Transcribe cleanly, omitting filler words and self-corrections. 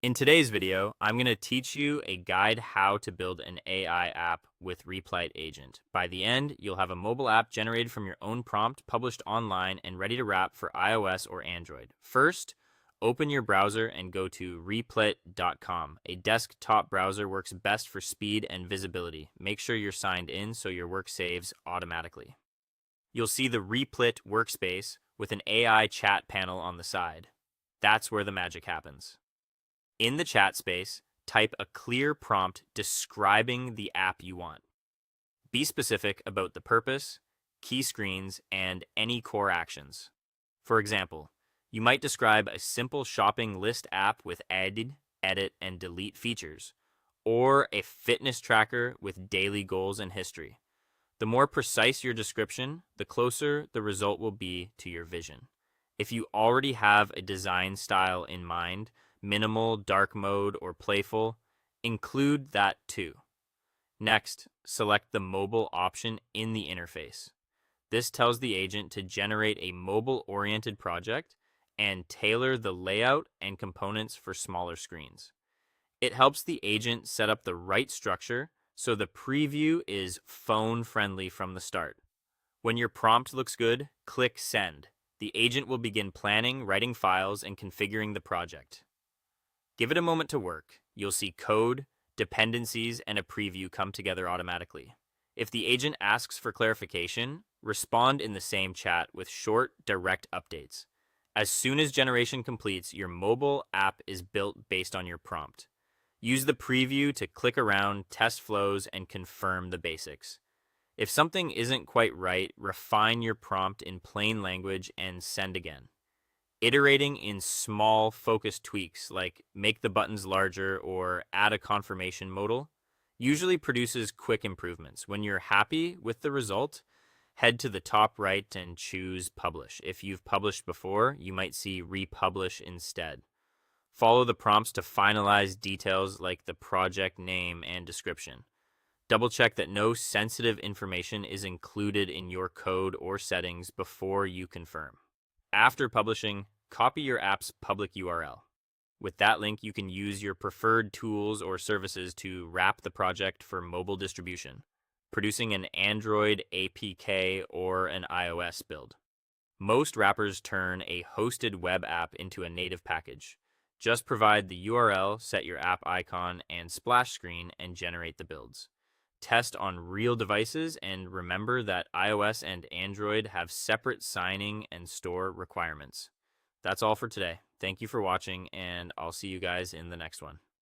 In today's video, I'm going to teach you a guide how to build an AI app with Replit Agent. By the end, you'll have a mobile app generated from your own prompt, published online, and ready to wrap for iOS or Android. First, open your browser and go to replit.com. A desktop browser works best for speed and visibility. Make sure you're signed in so your work saves automatically. You'll see the Replit workspace with an AI chat panel on the side. That's where the magic happens. In the chat space, type a clear prompt describing the app you want. Be specific about the purpose, key screens, and any core actions. For example, you might describe a simple shopping list app with add, edit, and delete features, or a fitness tracker with daily goals and history. The more precise your description, the closer the result will be to your vision. If you already have a design style in mind, minimal, dark mode, or playful, include that too. Next, select the mobile option in the interface. This tells the agent to generate a mobile-oriented project and tailor the layout and components for smaller screens. It helps the agent set up the right structure so the preview is phone-friendly from the start. When your prompt looks good, click Send. The agent will begin planning, writing files, and configuring the project. Give it a moment to work. You'll see code, dependencies, and a preview come together automatically. If the agent asks for clarification, respond in the same chat with short, direct updates. As soon as generation completes, your mobile app is built based on your prompt. Use the preview to click around, test flows, and confirm the basics. If something isn't quite right, refine your prompt in plain language and send again. Iterating in small, focused tweaks like make the buttons larger or add a confirmation modal usually produces quick improvements. When you're happy with the result, head to the top right and choose Publish. If you've published before, you might see Republish instead. Follow the prompts to finalize details like the project name and description. Double check that no sensitive information is included in your code or settings before you confirm. After publishing, copy your app's public URL. With that link, you can use your preferred tools or services to wrap the project for mobile distribution, producing an Android APK or an iOS build. Most wrappers turn a hosted web app into a native package. Just provide the URL, set your app icon and splash screen, and generate the builds. Test on real devices, and remember that iOS and Android have separate signing and store requirements. That's all for today. Thank you for watching, and I'll see you guys in the next one.